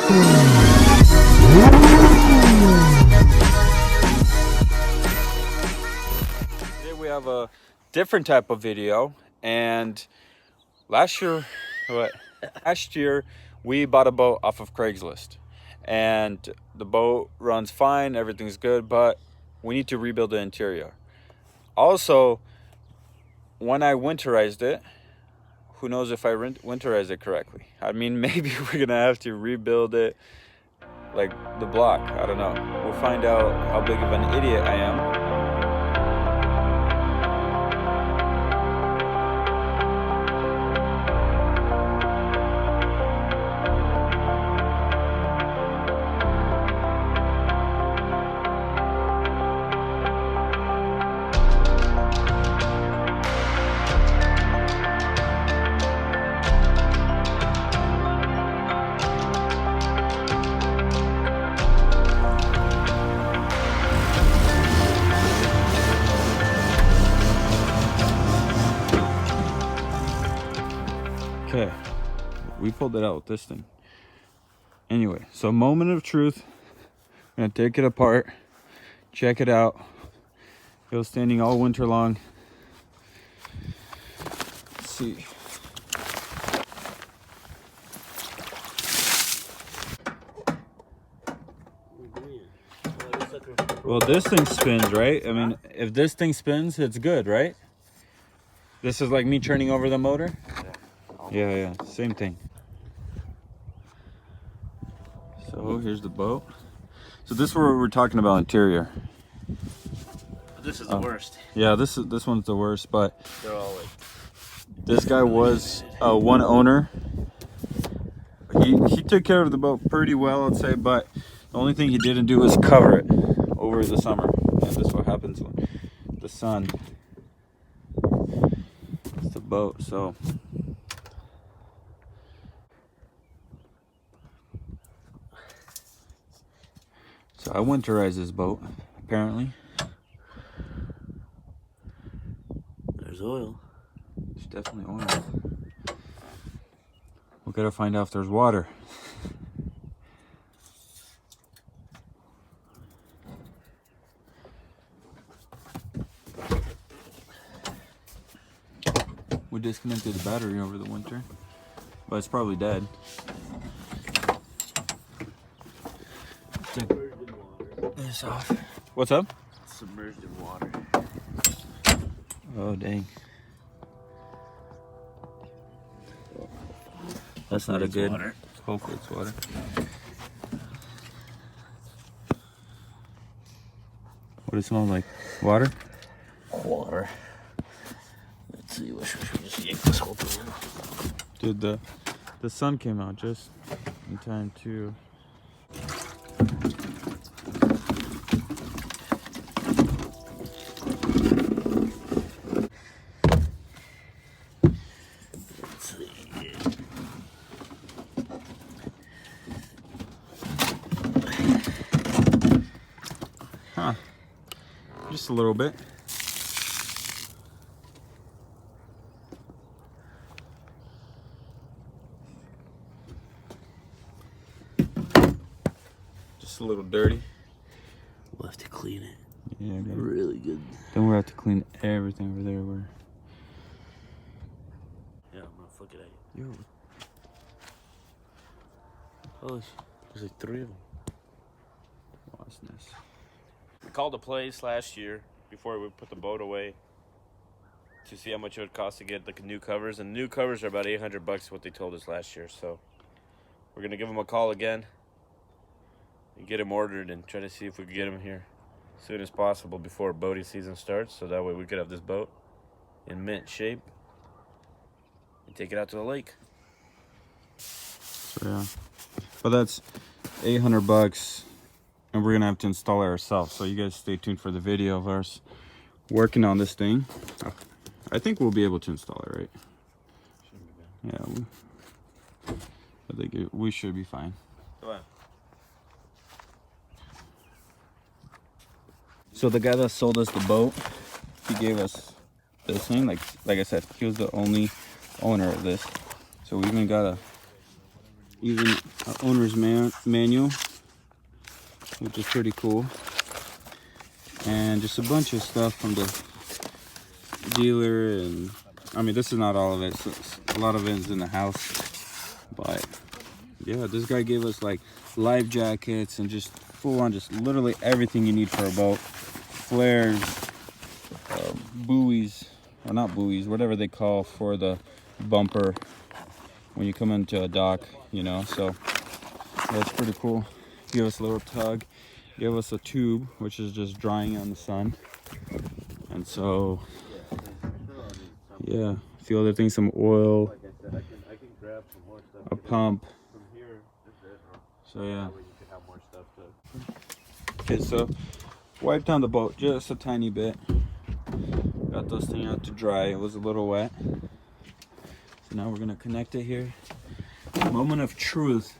Today we have a different type of video, and last year we bought a boat off of Craigslist, and the boat runs fine, everything's good, but we need to rebuild the interior. Also, when I winterized it, who knows if I winterized it correctly. I mean, maybe we're gonna have to rebuild it like the block. I don't know. We'll find out how big of an idiot I am. Okay, we pulled it out with this thing. Anyway, so moment of truth. I'm gonna take it apart, check it out. It was standing all winter long. Let's see. Well, this thing spins, right? I mean, if this thing spins, it's good, right? This is like me turning over the motor? Yeah, same thing. So here's the boat. So this is where we're talking about interior. This is the worst. Yeah, this one's the worst, but They're all like... this guy was one owner. He took care of the boat pretty well, I'd say, but the only thing he didn't do was cover it over the summer. And this is what happens when the sun hits the boat. So I winterized this boat, apparently. There's oil. There's definitely oil. We gotta find out if there's water. We disconnected the battery over the winter, but it's probably dead. This off. What's up? Submerged in water. Oh dang. That's not a good. Water. Hopefully it's water. What does it smell like? Water? Water. Let's see. We should just yank this whole thing in. Dude, the sun came out just in time to. Huh. Just a little bit. Just a little dirty. We'll have to clean it. Yeah, really good. Then we'll have to clean everything over there. Yeah, I'm gonna flick it at you. Yo. Oh, there's like 3 of them. Awesomeness. We called a place last year before we put the boat away to see how much it would cost to get the Canoe Covers, and Canoe Covers are about $800 what they told us last year. So we're gonna give them a call again and get them ordered and try to see if we can get them here as soon as possible before boating season starts, so that way we could have this boat in mint shape and take it out to the lake. So yeah, but that's $800, and we're gonna have to install it ourselves. So you guys stay tuned for the video of us working on this thing. I think we'll be able to install it, right? Yeah, I think we should be fine. Go on. So the guy that sold us the boat, he gave us this thing. Like I said, he was the only owner of this. So we even got even an owner's manual, which is pretty cool. And just a bunch of stuff from the dealer. And I mean, this is not all of it, so a lot of it is in the house. But yeah, this guy gave us like life jackets and just full on, just literally everything you need for a boat. Flares, buoys, or not buoys, whatever they call for the bumper when you come into a dock, you know. So that's pretty cool. Give us a little tug, give us a tube, which is just drying on the sun. And so yeah, a few other things, some oil, a pump. So yeah. Okay, so wiped down the boat just a tiny bit. Got those things out to dry. It was a little wet. So now we're gonna connect it here. Moment of truth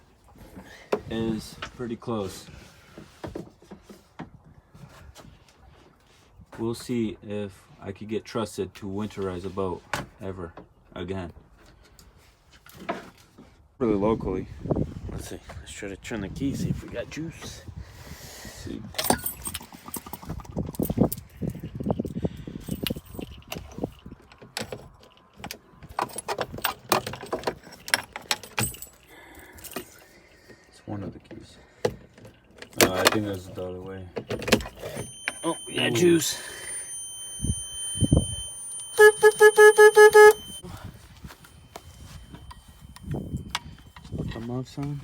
is pretty close. We'll see if I could get trusted to winterize a boat ever again. Really locally. Let's see. Let's try to turn the key, see if we got juice. Let's see. It's one of the keys. I think that's the other way. Oh, we got juice. Put the muffs on.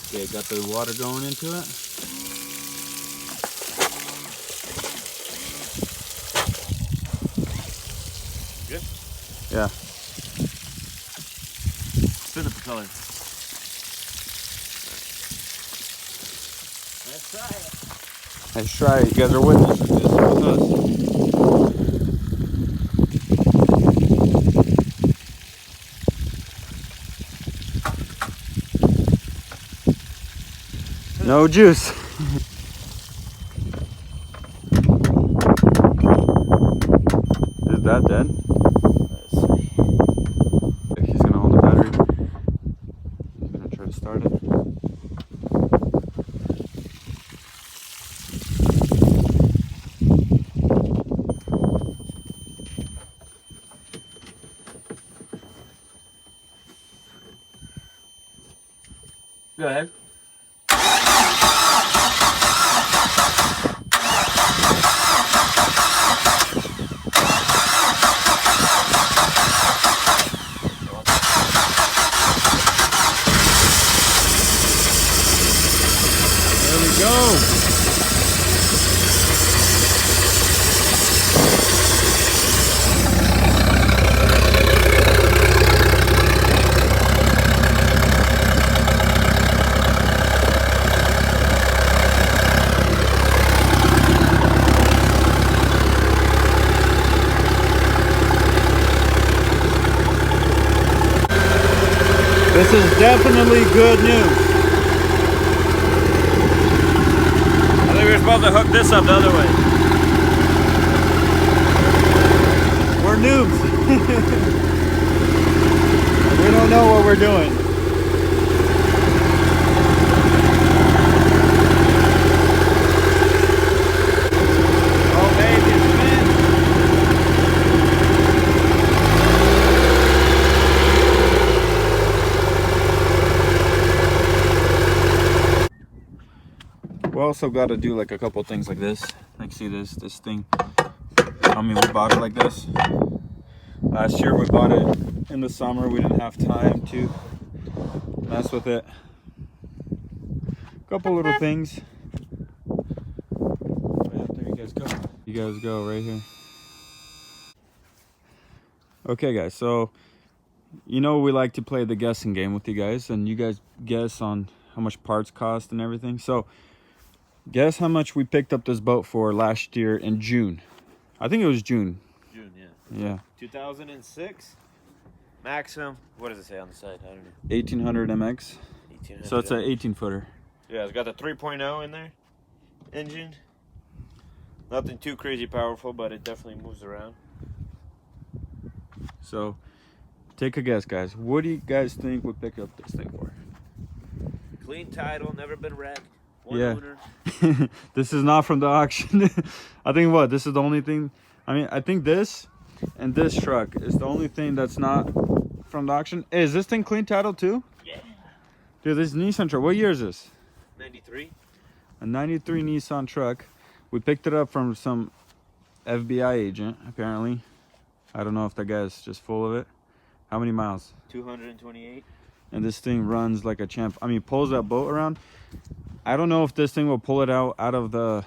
Okay, got the water going into it. Good? Yeah. Spin up the color. Let's try it. Let's try it. You guys are witnesses this with us. No juice. Is that dead? Let's see. He's gonna hold the battery. He's gonna try to start it. Go ahead. There we go. This is definitely good news. I think we're supposed to hook this up the other way. We're noobs. We don't know what we're doing. Oh, baby, it's We also got to do like a couple things like this. Like, see this thing. I mean, we bought it like this. Last year we bought it in the summer. We didn't have time to mess with it. Couple little things. Yeah, there you guys go. You guys go right here. Okay, guys. So, you know, we like to play the guessing game with you guys, and you guys guess on how much parts cost and everything. So, guess how much we picked up this boat for last year in June. I think it was June. June, yeah. Yeah. 2006. Maxum. What does it say on the side? I don't know. 1800 MX. 1800. So it's an 18 footer. Yeah, it's got the 3.0 in there engine. Nothing too crazy powerful, but it definitely moves around. So, take a guess, guys. What do you guys think we pick up this thing for? Clean title, never been wrecked. One Yeah. owner. This is not from the auction. I think what? This is the only thing. I mean, I think this and this truck is the only thing that's not from the auction. Hey, is this thing clean title too? Yeah. Dude, this Nissan truck. What year is this? 93. A 93 Nissan truck. We picked it up from some FBI agent, apparently. I don't know if that guy's just full of it. How many miles? 228. And this thing runs like a champ. I mean, pulls that boat around. I don't know if this thing will pull it out of the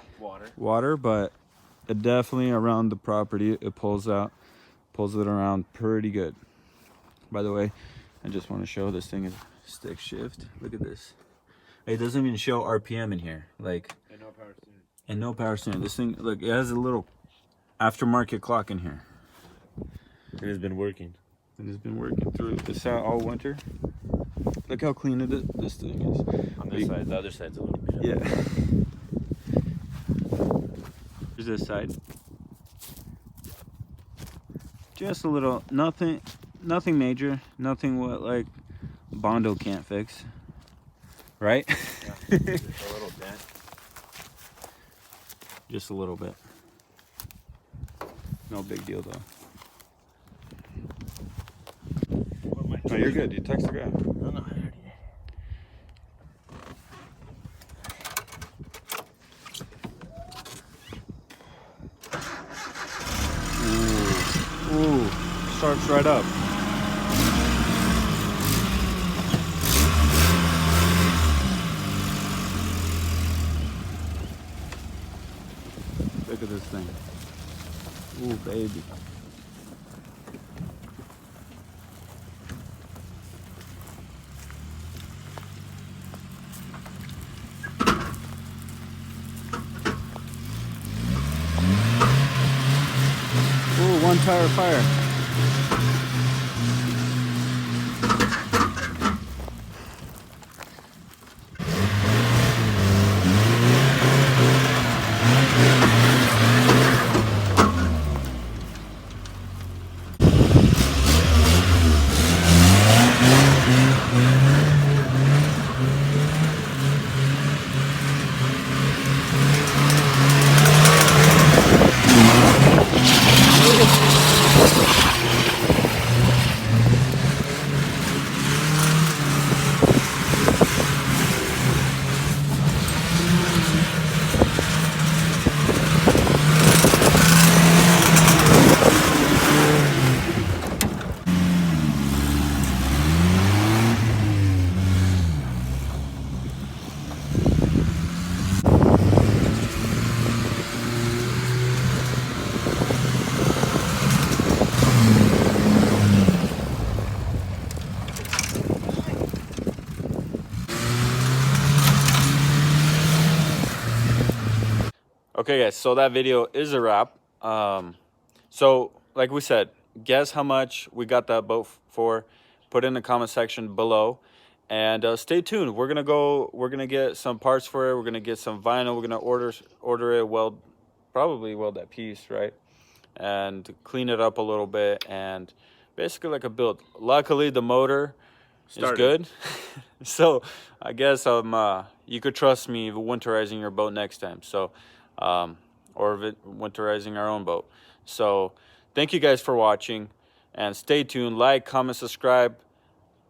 water, but it definitely around the property, it pulls it around pretty good. By the way, I just want to show this thing is stick shift. Look at this. It doesn't even show RPM in here. Like, And no power steering. and no power steering. This thing, look, it has a little aftermarket clock in here. It has been working. It has been working through this out all winter. Look how clean this thing is. On this side, the other side's a little bit. Yeah. Here's this side. Just a little, nothing major, nothing what like Bondo can't fix, right? Yeah, just a little dent. Just a little bit. No big deal though. No, you're good. You text the guy. No, I already did. Ooh, starts right up. Look at this thing. Ooh, baby. Ooh, one tire fire. Okay guys, so that video is a wrap. So like we said, guess how much we got that boat for. Put in the comment section below, and stay tuned. We're gonna get some parts for it. We're gonna get some vinyl. We're gonna order it, probably weld that piece, right, and clean it up a little bit, and basically like a build. Luckily the motor is good. So I guess you could trust me winterizing your boat next time. So or winterizing our own boat. So thank you guys for watching, and stay tuned. Like, comment, subscribe,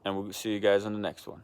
and we'll see you guys in the next one.